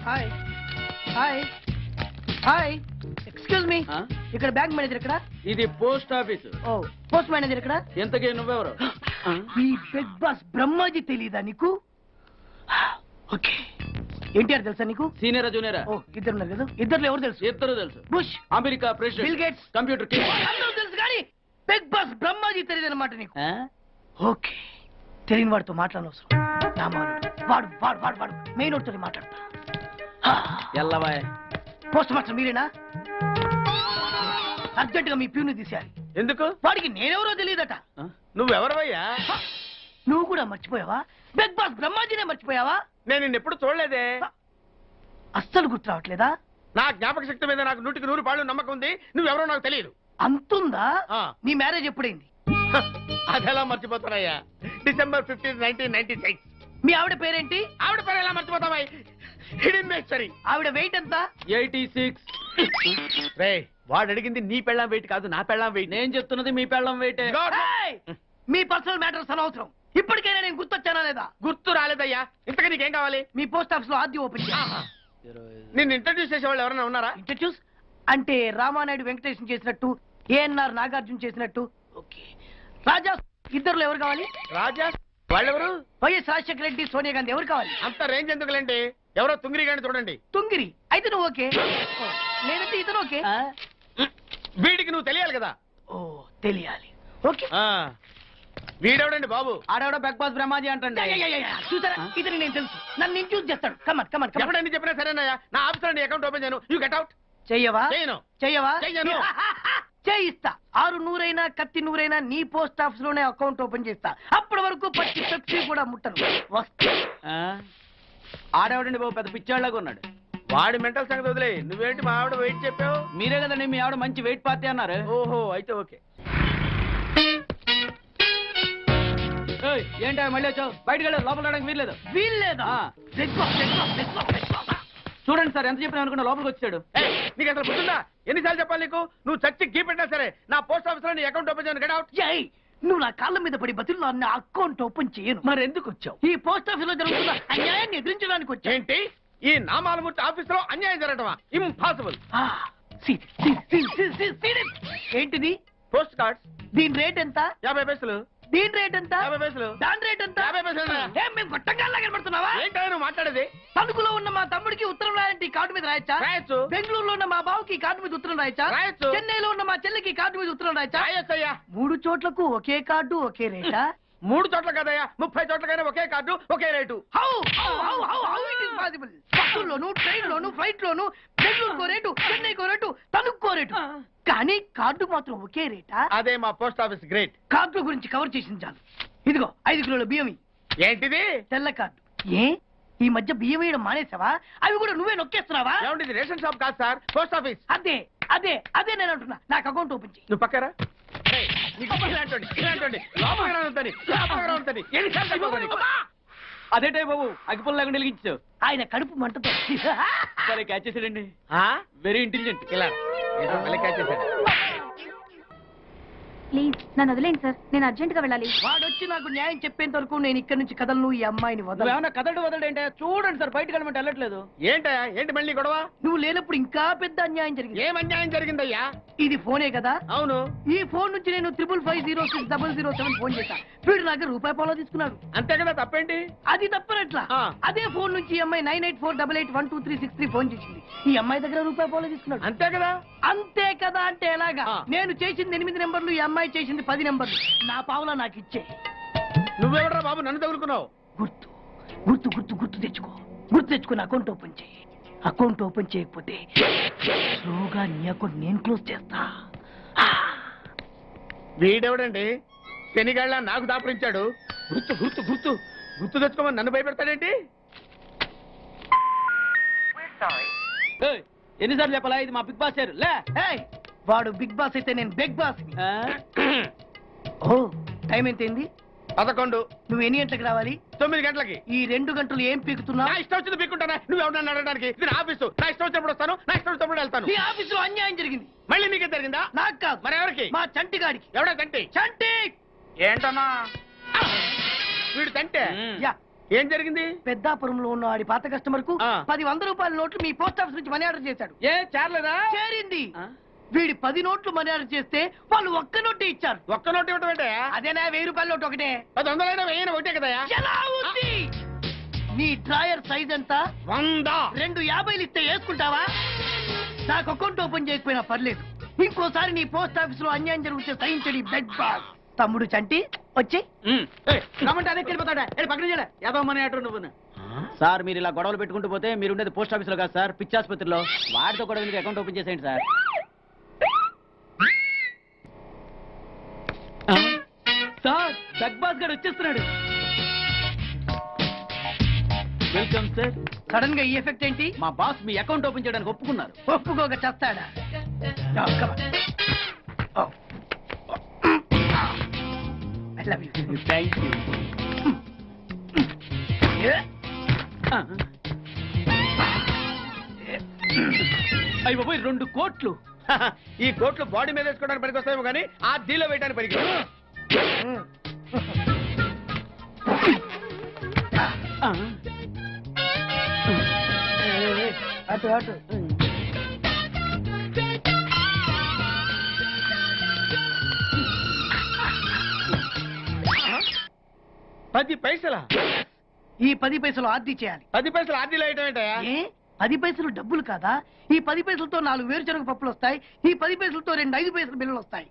Hi hi hi excuse me ఇక్కడ bank manager ఇక్కడ ఇది పోస్ట్ ఆఫీస్. ఓ పోస్ట్ మేనేజర్ ఇక్కడ ఎంతకీ నువ్వెవరు? ఈ బిగ్ బాస్ బ్రహ్మాజీ తెలీదా నీకు? ఓకే ఎన్టీఆర్ తెలుసా నీకు? సీనియరా జూనియరా? ఓ ఇద్దరు ఉన్నారు కదా, ఇద్దరు ఎవరు తెలుసు? ఇద్దరు తెలుసు. Bush, America president, bill gates, computer king. అందరూ తెలుసు కానీ బిగ్ బాస్ బ్రహ్మాజీ తెలియదు అనమాట నీకు. ఓకే తెలియని వాడితో మాట్లాడనవసరం. వాడు వాడు వాడు వాడు మెయిన్ వాడితో మాట్లాడతా. ఎల్లవాయ్ పోస్ట్ మాస్టర్ మీరేనా? అర్జెంట్ గా మీ ప్యూని తీసేయాలి. ఎందుకు? వాడికి నేనెవరో తెలియదట. నువ్వెవరవయ్యా? నువ్వు కూడా మర్చిపోయావా? బిగ్ బాస్ బ్రహ్మాజీనే మర్చిపోయావా? నేను నిన్నెప్పుడు చూడలేదే. అస్సలు గుర్తు రావట్లేదా? నా జ్ఞాపక శక్తి మీద నాకు 100కి 100 నమ్మకం ఉంది. నువ్వెవరో నాకు తెలియదు. అంతుందా? ఆ. నీ మ్యారేజ్ ఎప్పుడైంది? అదెలా మర్చిపోతానయ్యా? December 15, 1996. మీ ఆవిడ పేరేంటి? ఆవిడ పేరు ఎలా మర్చిపోతావా? హిడెన్మేశ్వరి. ఆవిడ వెయిట్ ఎంత? 86. రే వాడు అడిగింది నీ పెళ్ళాం వెయిట్ కాదు, నా పెళ్ళాం వెయిట్. నేను చెప్తున్నది మీ పెళ్ళాం వెయిట్. ఏయ్! మీ పర్సనల్ మ్యాటర్స్ అనవసరం. ఇప్పటికైనా నేను గుర్తొచ్చానా లేదా? గుర్తు రాలేదయ్యా. ఇంతగా నీకేం కావాలి? మీ పోస్ట్ ఆఫీస్ లో ఆద్యం ఓపెన్ నిన్ను ఇంట్రడ్యూస్ చేసే వాళ్ళు ఎవరైనా ఉన్నారా? ఇంట్రడ్యూస్ అంటే రామానాయుడు వెంకటేశం చేసినట్టు, ఏఎన్ఆర్ నాగార్జున చేసినట్టు. ఓకే రాజా ఇద్దరులో ఎవరు కావాలి? రాజా వాళ్ళెవరు? వైఎస్ రాజశేఖర రెడ్డి, సోనియా గాంధీ ఎవరు కావాలి? అంత రేంజ్ ఎందుకులేండి, ఎవరో తుంగిరి గాని చూడండి. తుంగిరి అయితే నువ్వు ఓకే, నేనైతే ఇతను ఓకే. వీడికి నువ్వు తెలియాలి కదా. ఓ తెలియాలి. ఓకే వీడెవడండి బాబు? ఆడవిడ బిగ్ బాస్ బ్రహ్మాజీ అంటే చూసారా, ఇతను నేను తెలుసు. నన్ను ఇంట్రడ్యూస్ చేస్తాడు. Come on come on come on. ఎవడని చెప్పినా సరేనయ్యా. నా ఆఫీస్ లో అకౌంట్ ఓపెన్ చేయను. You get out. చెయ్యవా? చేయను. చెయ్యవా? చెయ్యను. చేయిస్తా. 6 నూరైనా కత్తి నూరైనా నీ పోస్ట్ ఆఫీస్ లోనే అకౌంట్ ఓపెన్ చేస్తా. అప్పటి వరకు పచ్చి పెప్సీ కూడా ముట్టను. వస్తా. ఆడేవాడండి బాబు, పెద్ద పిచ్చాళ్ళగా ఉన్నాడు. వాడి మెంటల్ సంగతి వదిలే. నువ్వేంటి మా ఆవిడ వెయిట్ చెప్పావు? మీరే కదండి మీ ఆవిడ మంచి వెయిట్ పార్టీ అన్నారు. ఓహో అయితే ఓకే. ఏంటో మళ్ళీ వచ్చావు? బయటకు వెళ్ళదు, లోపల రావడానికి వీల్లేదు. వీల్లేదా? చూడండి సార్, ఎంత చెప్పినా అనుకున్నా లోపలికి వచ్చాడు. నీకు అసలు గుర్తుందా? ఎన్నిసార్లు చెప్పాలి నీకు? నువ్వు చచ్చి గీ పెట్టినా సరే నా పోస్ట్ ఆఫీస్ లో నీ అకౌంట్ ఓపెన్ చేయను. Get out. నువ్వు నా కాళ్ళ మీద పడి బతుల్లో నా అకౌంట్ ఓపెన్ చేయను. మరి ఎందుకు వచ్చావు? ఈ పోస్ట్ ఆఫీస్ లో జరుగుతున్న అన్యాయాన్ని ఎదిరించడానికి వచ్చా. ఏంటి ఈ నామాలమూర్తి ఆఫీస్ లో అన్యాయం జరగటమా? ఇంపాసిబుల్. ఏంటిది? Post cards. దీని రేట్ ఎంత? 50 పైసలు. దీని రేట్ ఎంత? 50 పైసలు. దాని రేట్ ఎంత? 50 పైసలు. మేము గొట్టంగాల్లా కనబడుతున్నావా? ఏంటో నువ్వు మాట్లాడేది? తణుకులో ఉన్న మా తమ్ముడికి ఉత్తరం రాయంటే ఈ కార్డు మీద రాయచ్చా? రాయొచ్చు. బెంగళూరులో ఉన్న మా బావుకి ఈ కార్డు మీద ఉత్తరం రాయచ్చా? రాయొచ్చు. చెన్నైలో ఉన్న మా చెల్లికి కార్డు మీద ఉత్తరం రాయచ్చా? రాయొచ్చయ్యా. 3 చోట్లకు ఒకే కార్డు ఒకే రేటా? 3 చోట్ల కదయ్యా, 30 చోట్లకైనా ఒకే కార్డు ఒకే రేటు. బస్సుల్లోను, ట్రైన్ లోను, ఫ్లైట్ లోను బెంగళూరుకో రేటు, చెన్నైకో రేటు, తణుక్కో రేటు. కానీ కార్డు మాత్రం ఒకే రేటా? అదే మా పోస్ట్ ఆఫీస్ గ్రేట్. కార్డు గురించి కవర్ చేసింది చాలు. ఇదిగో 5 కిలోల బియ్యం. ఏంటిది? తెల్ల కార్డు. ఏ ఈ మధ్య బియ్యం వేయడం మానేసావా? అవి కూడా నువ్వే నొక్కేస్తున్నావా? ఏమండి ఇది రేషన్ షాప్ కాదు సార్, పోస్ట్ ఆఫీస్. అదే అదే అదే నేను అంటున్నా. నాకు అకౌంట్ ఓపెన్ చేయి. నువ్వు పక్కరా. అదేటే బాబు అగ్గిపుల్ల లేకుండా వెలిగించావు. ఆయన కడుపు మంటతో సరే క్యాచ్ చేసాడండి. Very intelligent. ఇలా క్యాచ్ చేశాడు. ప్లీజ్ నన్ను వదిలేండి సార్, నేను అర్జెంట్ గా వెళ్ళాలి. వాడొచ్చి నాకు న్యాయం చెప్పేంత వరకు నేను ఇక్కడ నుంచి కదలను. ఈ అమ్మాయిని వదలను. ఏమన్నా కదడు ఏంటే? చూడండి సార్, బయటకు వెళ్ళమంటే వెళ్ళట్లేదు. ఏంటా ఏంటి మళ్ళీ గొడవ? నువ్వు లేనప్పుడు ఇంకా పెద్ద అన్యాయం జరిగింది. ఏం అన్యాయం జరిగిందయ్యా? ఇది ఫోనే కదా? అవును. ఈ ఫోన్ నుంచి నేను 555060007 ఫోన్ చేశా. వీడు నాకు ₹1 తీసుకున్నాడు. అంతే కదా, తప్పేంటి? అది తప్పనట్లా. అదే ఫోన్ నుంచి ఈ అమ్మాయి 984888123363 ఫోన్ చేసింది. ఈ అమ్మాయి దగ్గర ₹1 తీసుకున్నాడు. అంతే కదా. అంతే కదా అంటే ఎలాగా? నేను చేసింది 8 నెంబర్లు, ఈ అమ్మాయి చేసింది 10 నెంబర్లు. నా పావులా నాకు ఇచ్చే. నువ్వెవడరా బాబు నన్ను తగులుకున్నావు? గుర్తు గుర్తు గుర్తు గుర్తు తెచ్చుకో. గుర్తు తెచ్చుకుని అకౌంట్ ఓపెన్ చేయి. అకౌంట్ ఓపెన్ చేయకపోతే స్లోగా నీ అకౌంట్ నేను క్లోజ్ చేస్తా. వీడెవడండి శనిగాళ్ళ నాకు దాపరించాడు? గుర్తు గుర్తు గుర్తు గుర్తు తెచ్చుకోమని నన్ను భయపెడతాడేంటి? ఎన్నిసార్లు చెప్పాలా? ఇది మా బిగ్ బాస్ సార్. లే వాడు బిగ్ బాస్ అయితే నేను బిగ్ బాస్. ఓ టైం ఎంతైంది? 11. నువ్వు ఎన్ని గంటలకు రావాలి? 9 గంటలకి. ఈ 2 గంటలు ఏం పీకుతున్నా? నా ఇష్టం వచ్చింది పీక్కుంటానా? నువ్వు ఎవడన్నా అడగడానికి? ఇది నా ఆఫీసు. నా ఇష్టం వచ్చినప్పుడు వస్తాను, నా ఇష్టం వచ్చినప్పుడు వెళ్తాను. ఈ ఆఫీసులో అన్యాయం జరిగింది. మళ్ళీ నీకే జరిగిందా? నాకు కాదు. మరి ఎవరికి? మా చంటి గాడికి. ఎవడా చంటి? చంటి ఏంటన్నా? వీడు తంటే యా ఏం జరిగింది? పెద్దాపురంలో ఉన్న వాడి పాత కస్టమర్ కు ఆ. 100 రూపాయల నోట్లు మీ పోస్ట్ ఆఫీస్ నుంచి మనీ ఆర్డర్ చేశాడు. ఏ చేరలేదా? చేరింది. ఆ? వీడి 10 నోట్లు మనీ ఆర్డర్ చేస్తే వాళ్ళు ఒక్క నోటే ఇచ్చారు. ఒక్క నోటు ఇవ్వటం అంటే అదేనా 1000 రూపాయల నోటు ఒకటే. 1000 1000 ఒకటే కదా? ఎలా ఉంది? నీ డ్రాయర్ సైజ్ ఎంత? 100. 2 50 ఇస్తే వేసుకుంటావా? నాకు అకౌంట్ ఓపెన్ చేయకపోయినా పర్లేదు. ఇంకోసారి నీ పోస్ట్ ఆఫీస్ లో అన్యాయం జరిగితే సహించడి బెడ్ బాస్. తమ్ముడు చంటి వచ్చి రమ్మంటే అదే వెళ్ళిపోతాడా? పక్కన చేయడా ఏదో మనీ ఆర్డర్ నువ్వు. సార్ మీరు ఇలా గొడవలు పెట్టుకుంటూ పోతే మీరు ఉండేది పోస్ట్ ఆఫీస్ లో కాదు సార్, పిచ్చి ఆసుపత్రిలో. వాడితో కూడా మీకు అకౌంట్ ఓపెన్ చేసేయండి సార్. సార్ బిగ్ బాస్ గారు వచ్చేస్తున్నాడు. Welcome sir. సడన్ గా ఈ ఎఫెక్ట్ ఏంటి? మా బాస్ మీ అకౌంట్ ఓపెన్ చేయడానికి ఒప్పుకున్నారు. ఒప్పుకోక చస్తాడా? No, come on. Oh. I love you. Thank you. Yeah. అయ్యి బాబోయ్ 2 కోట్లు. ఈ కోట్లు బాడీ మీద వేసుకోవడానికి పనికి వస్తాయేమో కానీ ఆ డీలో వేయడానికి పనికి. అటు అటు. 10 పైసలా? ఈ 10 పైసలు ఆర్డీ చేయాలి. 10 పైసలు ఆర్డీలో వేయటం ఏంటయా? ఏ 10 పైసలు డబ్బులు కాదా? ఈ 10 పైసలతో 4 వేరుశనగ పప్పులు వస్తాయి. ఈ 10 పైసలతో 2 5 పైసలు బిల్లులు వస్తాయి.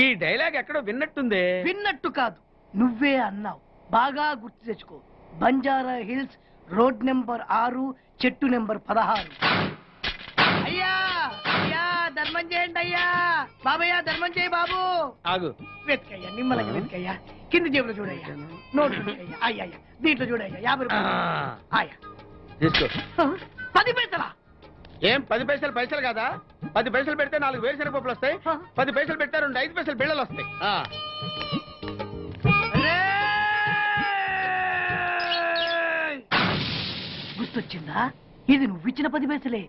ఈ డైలాగ్ ఎక్కడో విన్నట్టుంది. విన్నట్టు కాదు, నువ్వే అన్నావు. బాగా గుర్తు తెచ్చుకో. బంజారా హిల్స్ రోడ్ నెంబర్ 6 చెట్టు నెంబర్ 16. అయ్యా అయ్యా ధర్మం చేయండి అయ్యా. బాబయ్యా ధర్మం చేయి బాబు. ఆగు. వెతుకయ్యా నిమ్మలకి వెతుకయ్యా. కింది జేబులో చూడయ్యా. నోట్ వెతుకయ్యా. అయ్యా దీంట్లో చూడయ్యా 50 రూపాయలు. అయ్యా తీసుకో. 10 పైసలా? ఏం 10 పైసలు పైసలు కాదా? 10 పైసలు పెడితే 4 వేరుశనగ పప్పులు వస్తాయి. 10 పైసలు పెడితే 2 5 పైసలు బిళ్ళలు వస్తాయి. గుర్తొచ్చిందా? ఇది నువ్వు ఇచ్చిన 10 పైసలే.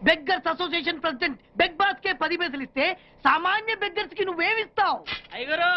Beggars association president Bigg Boss కే 10 పైసలు ఇస్తే సామాన్య బెగ్గర్స్ కి నువ్వేమిస్తావు? అయ్యగారు